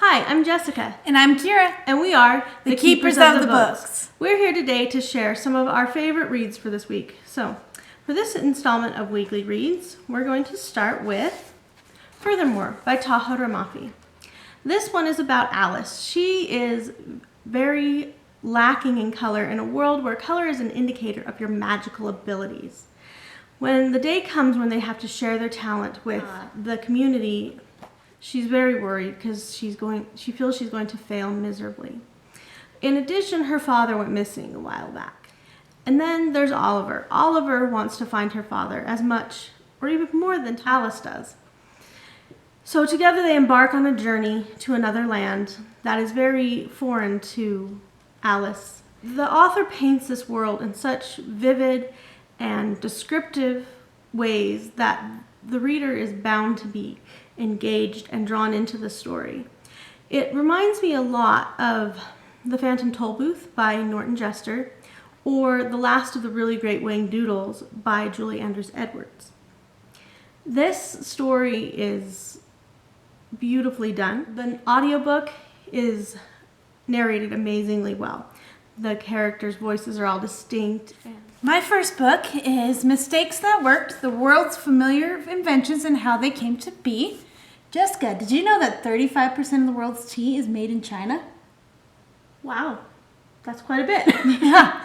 Hi, I'm Jessica. And I'm Kira. And we are the Keepers of the Books. We're here today to share some of our favorite reads for this week. So, for this installment of Weekly Reads, we're going to start with Furthermore by Tehereh Mafi. This one is about Alice. She is very lacking in color in a world where color is an indicator of your magical abilities. When the day comes when they have to share their talent with the community, she's very worried because she feels she's going to fail miserably. In addition, her father went missing a while back. And then there's Oliver. Oliver wants to find her father as much or even more than Alice does. So together they embark on a journey to another land that is very foreign to Alice. The author paints this world in such vivid and descriptive ways that the reader is bound to be engaged and drawn into the story. It reminds me a lot of The Phantom Tollbooth by Norton Jester or The Last of the Really Great Whangdoodles by Julie Andrews Edwards. This story is beautifully done. The audiobook is narrated amazingly well. The characters' voices are all distinct. My first book is Mistakes That Worked, the World's Familiar Inventions and How They Came to Be. Jessica, did you know that 35% of the world's tea is made in China? Wow, that's quite a bit. Yeah.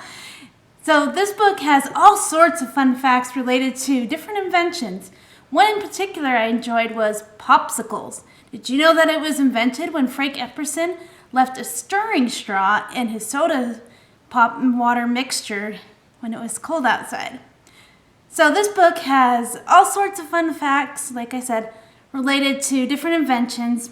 So this book has all sorts of fun facts related to different inventions. One in particular I enjoyed was popsicles. Did you know that it was invented when Frank Epperson left a stirring straw in his soda pop and water mixture when it was cold outside? So this book has all sorts of fun facts, like I said, related to different inventions,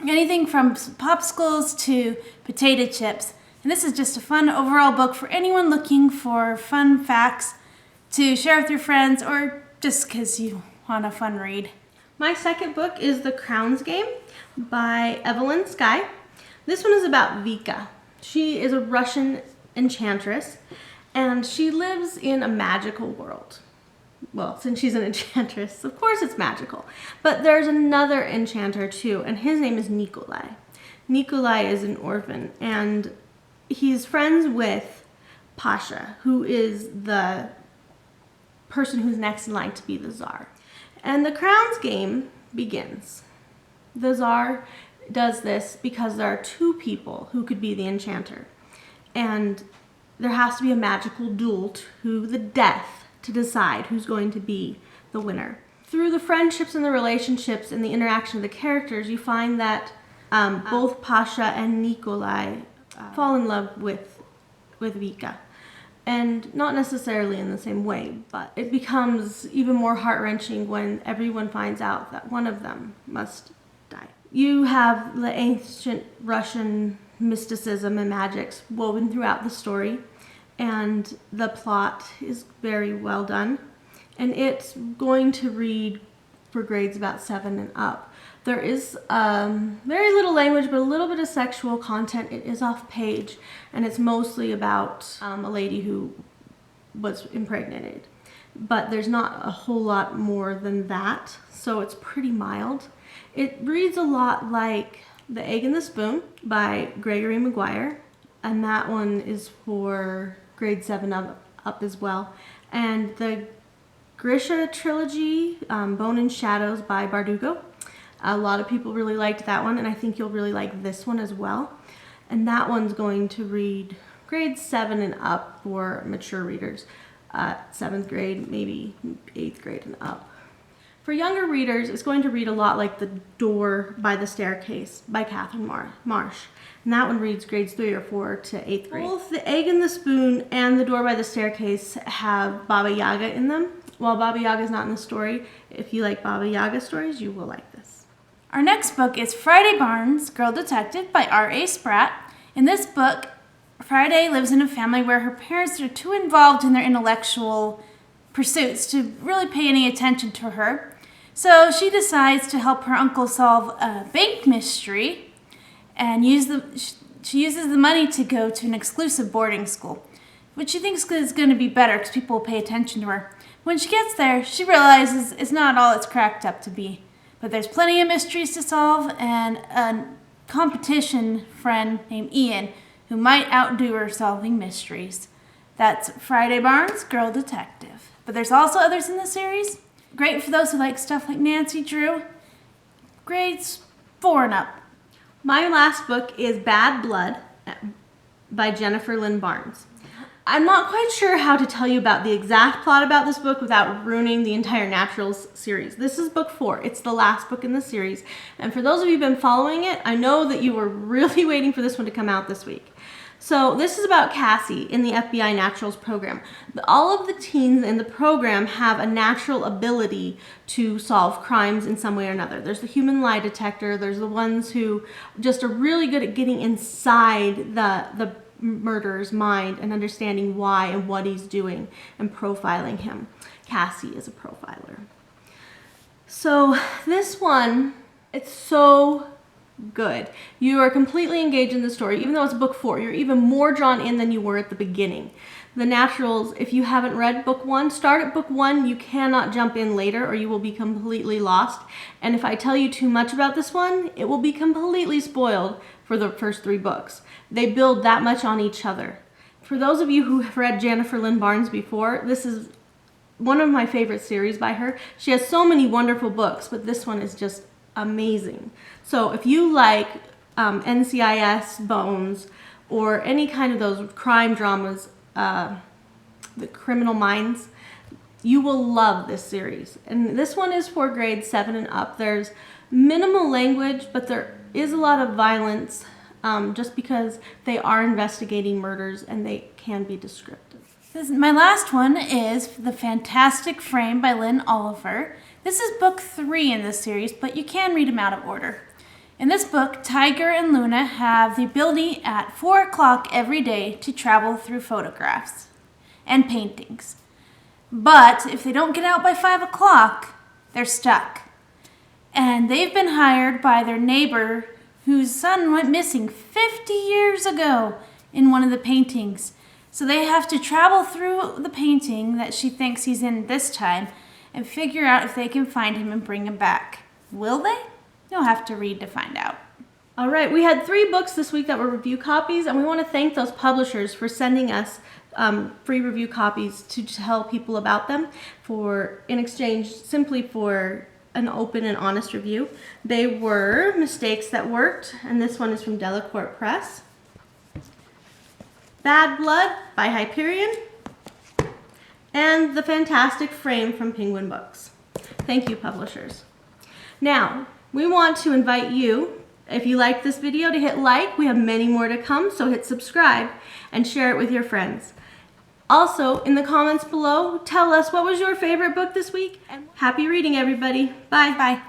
anything from popsicles to potato chips. And this is just a fun overall book for anyone looking for fun facts to share with your friends or just because you want a fun read. My second book is The Crowns Game by Evelyn, Skye. This one is about Vika. She is a Russian enchantress and she lives in a magical world. Well, since she's an enchantress, of course it's magical. But there's another enchanter too, and his name is Nikolai. Nikolai is an orphan, and he's friends with Pasha, who is the person who's next in line to be the Tsar. And the Crowns Game begins. The Tsar does this because there are two people who could be the enchanter. And there has to be a magical duel to the death to decide who's going to be the winner. Through the friendships and the relationships and the interaction of the characters, you find that both Pasha and Nikolai fall in love with Vika. And not necessarily in the same way, but it becomes even more heart-wrenching when everyone finds out that one of them must die. You have the ancient Russian mysticism and magics woven throughout the story, and the plot is very well done. And it's going to read for grades about 7 and up. There is very little language, but a little bit of sexual content. It is off page, and it's mostly about a lady who was impregnated. But there's not a whole lot more than that, so it's pretty mild. It reads a lot like The Egg and the Spoon by Gregory Maguire, and that one is for grade 7 up as well. And the Grisha trilogy, Bone and Shadows by Bardugo. A lot of people really liked that one, and I think you'll really like this one as well. And that one's going to read grade 7 and up for mature readers. 7th grade, maybe 8th grade and up. For younger readers, it's going to read a lot like The Door by the Staircase by Catherine Marsh. And that one reads grades 3 or 4 to 8th grade. Both The Egg and the Spoon and The Door by the Staircase have Baba Yaga in them. While Baba Yaga is not in the story, if you like Baba Yaga stories, you will like this. Our next book is Friday Barnes, Girl Detective by R.A. Spratt. In this book, Friday lives in a family where her parents are too involved in their intellectual pursuits to really pay any attention to her. So she decides to help her uncle solve a bank mystery and she uses the money to go to an exclusive boarding school, which she thinks is going to be better because people will pay attention to her. When she gets there, she realizes it's not all it's cracked up to be. But there's plenty of mysteries to solve and a competition friend named Ian who might outdo her solving mysteries. That's Friday Barnes, Girl Detective. But there's also others in the series. Great for those who like stuff like Nancy Drew. Grades 4 and up. My last book is Bad Blood by Jennifer Lynn Barnes. I'm not quite sure how to tell you about the exact plot about this book without ruining the entire Naturals series. This is book 4. It's the last book in the series. And for those of you who've been following it, I know that you were really waiting for this one to come out this week. So this is about Cassie in the FBI Naturals program. All of the teens in the program have a natural ability to solve crimes in some way or another. There's the human lie detector. There's the ones who just are really good at getting inside the murderer's mind and understanding why and what he's doing and profiling him. Cassie is a profiler. So this one, it's so good. You are completely engaged in the story. Even though it's book 4, you're even more drawn in than you were at the beginning. The Naturals, if you haven't read book 1, start at book 1. You cannot jump in later or you will be completely lost. And if I tell you too much about this one, it will be completely spoiled for the first 3 books. They build that much on each other. For those of you who have read Jennifer Lynn Barnes before, this is one of my favorite series by her. She has so many wonderful books, but this one is just amazing. So if you like NCIS, Bones, or any kind of those crime dramas, the Criminal Minds, you will love this series. And this one is for grades 7 and up. There's minimal language, but there is a lot of violence just because they are investigating murders and they can be descriptive. My last one is The Fantastic Frame by Lynn Oliver. This is book 3 in this series, but you can read them out of order. In this book, Tiger and Luna have the ability at 4 o'clock every day to travel through photographs and paintings. But if they don't get out by 5 o'clock, they're stuck. And they've been hired by their neighbor whose son went missing 50 years ago in one of the paintings. So they have to travel through the painting that she thinks he's in this time and figure out if they can find him and bring him back. Will they? You'll have to read to find out. All right, we had 3 books this week that were review copies, and we want to thank those publishers for sending us free review copies to tell people about them in exchange simply for an open and honest review. They were Mistakes That Worked, and this one is from Delacorte Press. Bad Blood by Hyperion, and The Fantastic Frame from Penguin Books. Thank you, publishers. Now, we want to invite you, if you liked this video, to hit like. We have many more to come, so hit subscribe and share it with your friends. Also, in the comments below, tell us what was your favorite book this week. And happy reading, everybody. Bye. Bye.